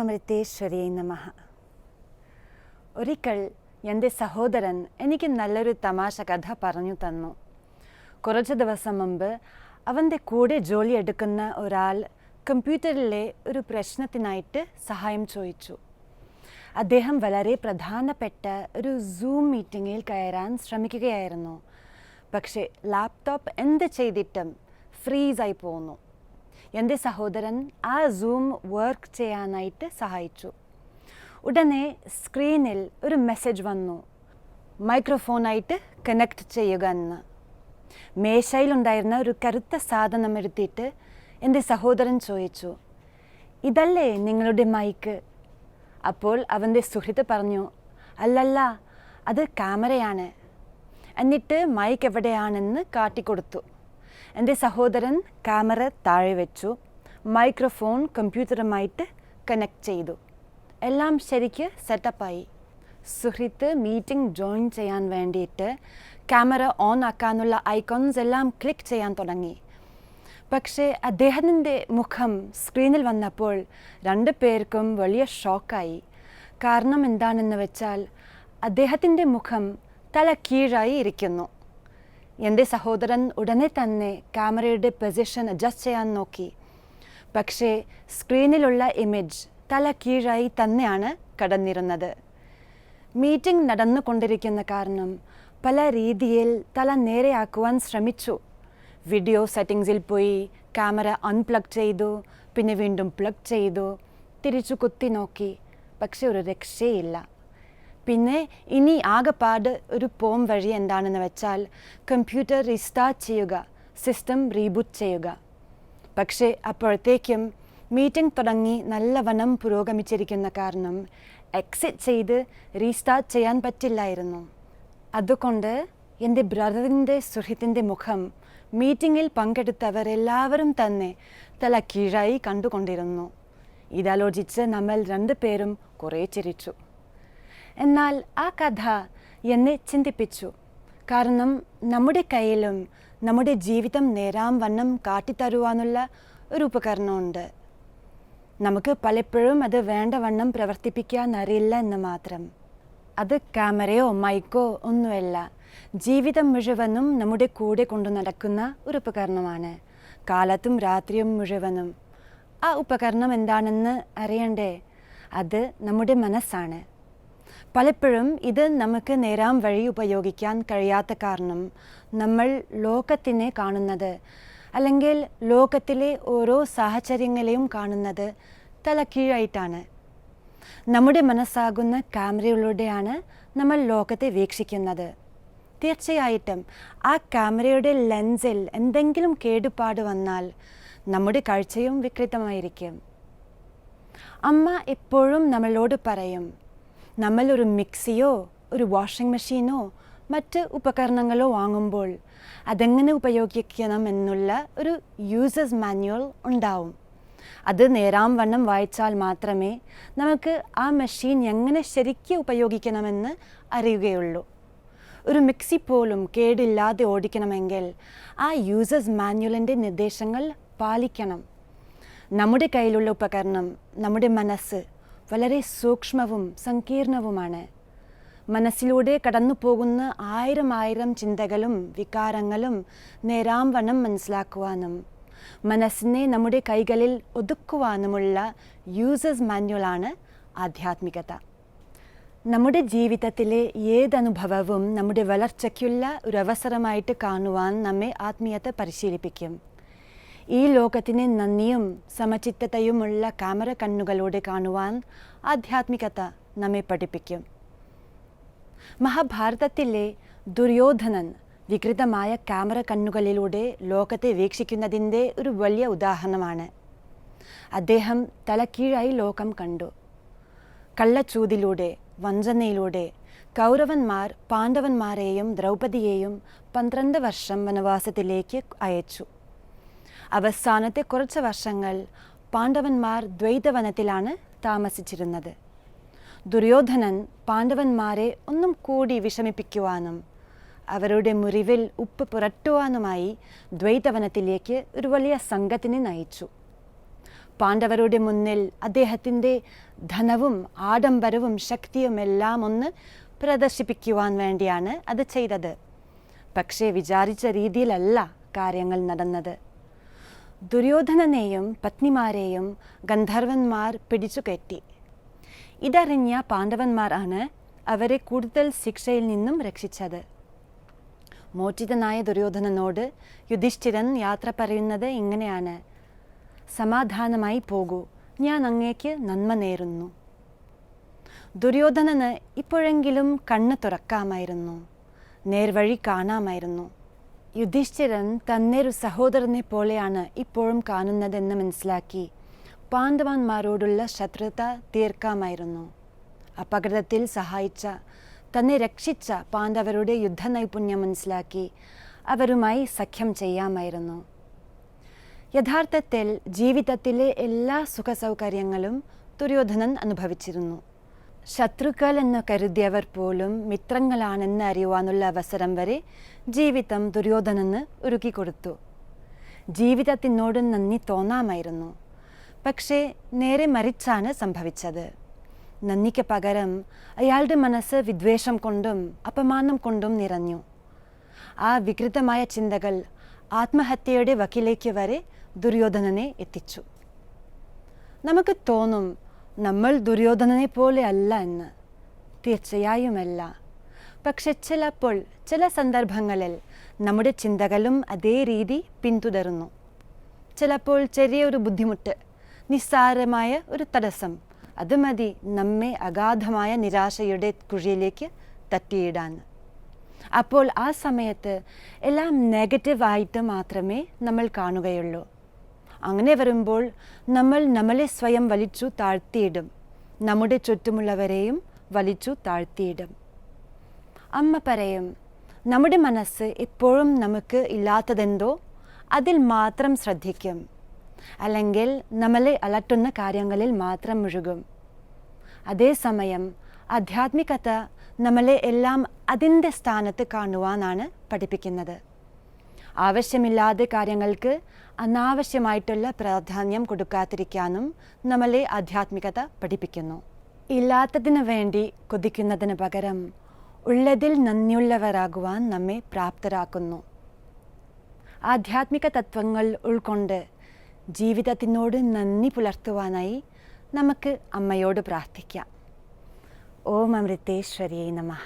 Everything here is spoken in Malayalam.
അമൃതേശ്വരിയേ നമഃ. ഒരിക്കൽ എൻ്റെ സഹോദരൻ എനിക്ക് നല്ലൊരു തമാശ കഥ പറഞ്ഞു തന്നു. കുറച്ച് ദിവസം മുമ്പ് അവൻ്റെ കൂടെ ജോലിയെടുക്കുന്ന ഒരാൾ കമ്പ്യൂട്ടറിലെ ഒരു പ്രശ്നത്തിനായിട്ട് സഹായം ചോദിച്ചു. അദ്ദേഹം വളരെ പ്രധാനപ്പെട്ട ഒരു സൂം മീറ്റിങ്ങിൽ കയറാൻ ശ്രമിക്കുകയായിരുന്നു. പക്ഷേ ലാപ്ടോപ്പ് എന്ത് ചെയ്തിട്ടും ഫ്രീസായി പോകുന്നു. എൻ്റെ സഹോദരൻ ആ സൂം വർക്ക് ചെയ്യാനായിട്ട് സഹായിച്ചു. ഉടനെ സ്ക്രീനിൽ ഒരു മെസ്സേജ് വന്നു, മൈക്രോഫോണായിട്ട് കണക്ട് ചെയ്യുക എന്ന്. മേശയിലുണ്ടായിരുന്ന ഒരു കറുത്ത സാധനം എടുത്തിട്ട് എൻ്റെ സഹോദരൻ ചോദിച്ചു, ഇതല്ലേ നിങ്ങളുടെ മൈക്ക്? അപ്പോൾ അവൻ്റെ സുഹൃത്ത് പറഞ്ഞു, അല്ലല്ല, അത് ക്യാമറയാണ്. എന്നിട്ട് മൈക്ക് എവിടെയാണെന്ന് കാട്ടിക്കൊടുത്തു. എൻ്റെ സഹോദരൻ ക്യാമറ താഴെ വെച്ചു, മൈക്രോഫോൺ കമ്പ്യൂട്ടറുമായിട്ട് കണക്ട് ചെയ്തു. എല്ലാം ശരിക്ക് സെറ്റപ്പായി. സുഹൃത്ത് മീറ്റിംഗ് ജോയിൻ ചെയ്യാൻ വേണ്ടിയിട്ട് ക്യാമറ ഓൺ ആക്കാനുള്ള ഐക്കോൺസ് എല്ലാം ക്ലിക്ക് ചെയ്യാൻ തുടങ്ങി. പക്ഷേ അദ്ദേഹത്തിൻ്റെ മുഖം സ്ക്രീനിൽ വന്നപ്പോൾ രണ്ടു പേർക്കും വലിയ ഷോക്കായി. കാരണം എന്താണെന്ന് വെച്ചാൽ അദ്ദേഹത്തിൻ്റെ മുഖം തല കീഴായി ഇരിക്കുന്നു. എൻ്റെ സഹോദരൻ ഉടനെ തന്നെ ക്യാമറയുടെ പൊസിഷൻ അഡ്ജസ്റ്റ് ചെയ്യാൻ നോക്കി. പക്ഷേ സ്ക്രീനിലുള്ള ഇമേജ് തല കീഴായി തന്നെയാണ് കടന്നിരുന്നത്. മീറ്റിംഗ് നടന്നുകൊണ്ടിരിക്കുന്ന കാരണം പല രീതിയിൽ തല നേരെയാക്കുവാൻ ശ്രമിച്ചു. വീഡിയോ സെറ്റിങ്സിൽ പോയി ക്യാമറ അൺപ്ലഗ് ചെയ്തു, പിന്നെ വീണ്ടും പ്ലഗ് ചെയ്തു, തിരിച്ചു കുത്തി നോക്കി. പക്ഷെ ഒരു രക്ഷയില്ല. പിന്നെ ഇനി ആകെപ്പാട് ഒരു പോം വഴി എന്താണെന്ന് വെച്ചാൽ കമ്പ്യൂട്ടർ റീസ്റ്റാർട്ട് ചെയ്യുക, സിസ്റ്റം റീബൂട്ട് ചെയ്യുക. പക്ഷേ അപ്പോഴത്തേക്കും മീറ്റിംഗ് തുടങ്ങി നല്ലവണ്ണം പുരോഗമിച്ചിരിക്കുന്ന കാരണം എക്സിറ്റ് ചെയ്ത് റീസ്റ്റാർട്ട് ചെയ്യാൻ പറ്റില്ലായിരുന്നു. അതുകൊണ്ട് എൻ്റെ ബ്രദറിൻ്റെ സുഹൃത്തിൻ്റെ മുഖം മീറ്റിങ്ങിൽ പങ്കെടുത്തവർ എല്ലാവരും തന്നെ തല കീഴായി കണ്ടുകൊണ്ടിരുന്നു. ഇതാലോചിച്ച് നമ്മൾ രണ്ടുപേരും കുറേ ചിരിച്ചു. എന്നാൽ ആ കഥ എന്നെ ചിന്തിപ്പിച്ചു. കാരണം നമ്മുടെ കയ്യിലും നമ്മുടെ ജീവിതം നേരാം വണ്ണം കാട്ടിത്തരുവാനുള്ള ഒരു ഉപകരണമുണ്ട്. നമുക്ക് പലപ്പോഴും അത് വേണ്ടവണ്ണം പ്രവർത്തിപ്പിക്കാൻ അറിയില്ല എന്ന് മാത്രം. അത് ക്യാമറയോ മൈക്കോ ഒന്നുമല്ല, ജീവിതം മുഴുവനും നമ്മുടെ കൂടെ കൊണ്ടു നടക്കുന്ന ഒരു ഉപകരണമാണ്. കാലത്തും രാത്രിയും മുഴുവനും. ആ ഉപകരണം എന്താണെന്ന് അറിയണ്ടേ? അത് നമ്മുടെ മനസ്സാണ്. പലപ്പോഴും ഇത് നമുക്ക് നേരാം വഴി ഉപയോഗിക്കാൻ കഴിയാത്ത കാരണം നമ്മൾ ലോകത്തിനെ കാണുന്നത്, അല്ലെങ്കിൽ ലോകത്തിലെ ഓരോ സാഹചര്യങ്ങളെയും കാണുന്നത് തലക്കീഴായിട്ടാണ്. നമ്മുടെ മനസ്സാകുന്ന ക്യാമറയിലൂടെയാണ് നമ്മൾ ലോകത്തെ വീക്ഷിക്കുന്നത്. തീർച്ചയായിട്ടും ആ ക്യാമറയുടെ ലെൻസിൽ എന്തെങ്കിലും കേടുപാട് വന്നാൽ നമ്മുടെ കാഴ്ചയും വികൃതമായിരിക്കും. അമ്മ എപ്പോഴും നമ്മളോട് പറയും, നമ്മൾ ഒരു മിക്സിയോ ഒരു വാഷിംഗ് മെഷീനോ മറ്റ് ഉപകരണങ്ങളോ വാങ്ങുമ്പോൾ അതെങ്ങനെ ഉപയോഗിക്കണം എന്നുള്ള ഒരു യൂസേഴ്സ് മാനുവൽ ഉണ്ടാവും. അത് നേരാം വണ്ണം വായിച്ചാൽ മാത്രമേ നമുക്ക് ആ മെഷീൻ എങ്ങനെ ശരിക്കും ഉപയോഗിക്കണമെന്ന് അറിയുകയുള്ളൂ. ഒരു മിക്സി പോലും കേടില്ലാതെ ഓടിക്കണമെങ്കിൽ ആ യൂസേഴ്സ് മാനുവലിൻ്റെ നിർദ്ദേശങ്ങൾ പാലിക്കണം. നമ്മുടെ കയ്യിലുള്ള ഉപകരണം, നമ്മുടെ മനസ്സ്, വളരെ സൂക്ഷ്മവും സങ്കീർണവുമാണ്. മനസ്സിലൂടെ കടന്നു പോകുന്ന ആയിരം ചിന്തകളും വികാരങ്ങളും നേരാം വണ്ണം മനസ്സിലാക്കുവാനും മനസ്സിനെ നമ്മുടെ കൈകളിൽ ഒതുക്കുവാനുമുള്ള യൂസേഴ്സ് മാനുവലാണ് ആധ്യാത്മികത. നമ്മുടെ ജീവിതത്തിലെ ഏതനുഭവവും നമ്മുടെ വളർച്ചയ്ക്കുള്ള ഒരു അവസരമായിട്ട് കാണുവാൻ നമ്മെ ആത്മീയത പരിശീലിപ്പിക്കും. ഈ ലോകത്തിനെ നന്ദിയും സമചിത്തതയുമുള്ള ക്യാമറ കണ്ണുകളോടെ കാണുവാൻ ആധ്യാത്മികത നമ്മെ പഠിപ്പിക്കും. മഹാഭാരതത്തിലെ ദുര്യോധനൻ വികൃതമായ ക്യാമറ കണ്ണുകളിലൂടെ ലോകത്തെ വീക്ഷിക്കുന്നതിൻ്റെ ഒരു വലിയ ഉദാഹരണമാണ്. അദ്ദേഹം തലക്കീഴായി ലോകം കണ്ടു. കള്ളച്ചൂതിലൂടെ, വഞ്ചനയിലൂടെ കൗരവന്മാർ പാണ്ഡവന്മാരെയും ദ്രൗപദിയെയും 12 വർഷം വനവാസത്തിലേക്ക് അയച്ചു. അവസാനത്തെ കുറച്ച് വർഷങ്ങൾ പാണ്ഡവന്മാർ ദ്വൈതവനത്തിലാണ് താമസിച്ചിരുന്നത്. ദുര്യോധനൻ പാണ്ഡവന്മാരെ ഒന്നും കൂടി വിഷമിപ്പിക്കുവാനും അവരുടെ മുറിവിൽ ഉപ്പ് പുരട്ടുവാനുമായി ദ്വൈതവനത്തിലേക്ക് ഒരു വലിയ സംഘത്തിനെ നയിച്ചു. പാണ്ഡവരുടെ മുന്നിൽ അദ്ദേഹത്തിൻ്റെ ധനവും ആഡംബരവും ശക്തിയുമെല്ലാം ഒന്ന് പ്രദർശിപ്പിക്കുവാൻ വേണ്ടിയാണ് അത് ചെയ്തത്. പക്ഷേ വിചാരിച്ച രീതിയിലല്ല കാര്യങ്ങൾ നടന്നത്. ദുര്യോധനനെയും പത്നിമാരെയും ഗന്ധർവന്മാർ പിടിച്ചു കയറ്റി. ഇതറിഞ്ഞ പാണ്ഡവന്മാരാണ് അവരെ കൂടുതൽ ശിക്ഷയിൽ നിന്നും രക്ഷിച്ചത്. മോചിതനായ ദുര്യോധനനോട് യുധിഷ്ഠിരൻ യാത്ര പറയുന്നത് ഇങ്ങനെയാണ്: സമാധാനമായി പോകൂ, ഞാൻ അങ്ങേക്ക് നന്മ നേരുന്നു. ദുര്യോധനന് ഇപ്പോഴെങ്കിലും കണ്ണ് തുറക്കാമായിരുന്നു, നേർവഴി കാണാമായിരുന്നു. യുധിഷ്ഠിരൻ തന്നെ ഒരു സഹോദരനെ പോലെയാണ് ഇപ്പോഴും കാണുന്നതെന്ന് മനസ്സിലാക്കി പാണ്ഡവന്മാരോടുള്ള ശത്രുത തീർക്കാമായിരുന്നു. അപകടത്തിൽ സഹായിച്ച, തന്നെ രക്ഷിച്ച പാണ്ഡവരുടെ യുദ്ധനൈപുണ്യം മനസ്സിലാക്കി അവരുമായി സഖ്യം ചെയ്യാമായിരുന്നു. യഥാർത്ഥത്തിൽ ജീവിതത്തിലെ എല്ലാ സുഖസൗകര്യങ്ങളും ദുര്യോധനൻ അനുഭവിച്ചിരുന്നു. ശത്രുക്കൾ എന്ന് കരുതിയവർ പോലും മിത്രങ്ങളാണെന്ന് അറിയുവാനുള്ള അവസരം വരെ ജീവിതം ദുര്യോധനന് ഒരുക്കിക്കൊടുത്തു. ജീവിതത്തിനോട് നന്ദി തോന്നാമായിരുന്നു. പക്ഷേ നേരെ മറിച്ചാണ് സംഭവിച്ചത്. നന്ദിക്ക് പകരം അയാളുടെ മനസ്സ് വിദ്വേഷം കൊണ്ടും അപമാനം കൊണ്ടും നിറഞ്ഞു. ആ വികൃതമായ ചിന്തകൾ ആത്മഹത്യയുടെ വക്കിലേക്ക് വരെ ദുര്യോധനനെ എത്തിച്ചു. നമുക്ക് തോന്നും നമ്മൾ ദുര്യോധനനെ പോലെ അല്ല എന്ന്. തീർച്ചയായുമല്ല. പക്ഷെ ചിലപ്പോൾ ചില സന്ദർഭങ്ങളിൽ നമ്മുടെ ചിന്തകളും അതേ രീതി പിന്തുടരുന്നു. ചിലപ്പോൾ ചെറിയൊരു ബുദ്ധിമുട്ട്, നിസ്സാരമായ ഒരു തടസ്സം, അത് മതി നമ്മെ അഗാധമായ നിരാശയുടെ കുഴിയിലേക്ക് തട്ടിയിടാൻ. അപ്പോൾ ആ സമയത്ത് എല്ലാം നെഗറ്റീവായിട്ട് മാത്രമേ നമ്മൾ കാണുകയുള്ളൂ. അങ്ങനെ വരുമ്പോൾ നമ്മൾ നമ്മളെ സ്വയം വലിച്ചു താഴ്ത്തിയിടും, നമ്മുടെ ചുറ്റുമുള്ളവരെയും വലിച്ചു താഴ്ത്തിയിടും. അമ്മ പറയും, നമ്മുടെ മനസ്സ് എപ്പോഴും നമുക്ക് ഇല്ലാത്തതെന്തോ അതിൽ മാത്രം ശ്രദ്ധിക്കും, അല്ലെങ്കിൽ നമ്മളെ അലട്ടുന്ന കാര്യങ്ങളിൽ മാത്രം മുഴുകും. അതേസമയം ആധ്യാത്മികത നമ്മളെ എല്ലാം അതിൻ്റെ സ്ഥാനത്ത് കാണുവാനാണ് പഠിപ്പിക്കുന്നത്. ആവശ്യമില്ലാത്ത കാര്യങ്ങൾക്ക് അനാവശ്യമായിട്ടുള്ള പ്രാധാന്യം കൊടുക്കാതിരിക്കാനും നമ്മളെ ആധ്യാത്മികത പഠിപ്പിക്കുന്നു. ഇല്ലാത്തതിനു വേണ്ടി കൊതിക്കുന്നതിന് പകരം ഉള്ളതിൽ നന്ദിയുള്ളവരാകുവാൻ നമ്മെ പ്രാപ്തരാക്കുന്നു. ആധ്യാത്മിക തത്വങ്ങൾ ഉൾക്കൊണ്ട് ജീവിതത്തിനോട് നന്ദി പുലർത്തുവാനായി നമുക്ക് അമ്മയോട് പ്രാർത്ഥിക്കാം. ഓം അമൃതേശ്വരിയേ നമഃ.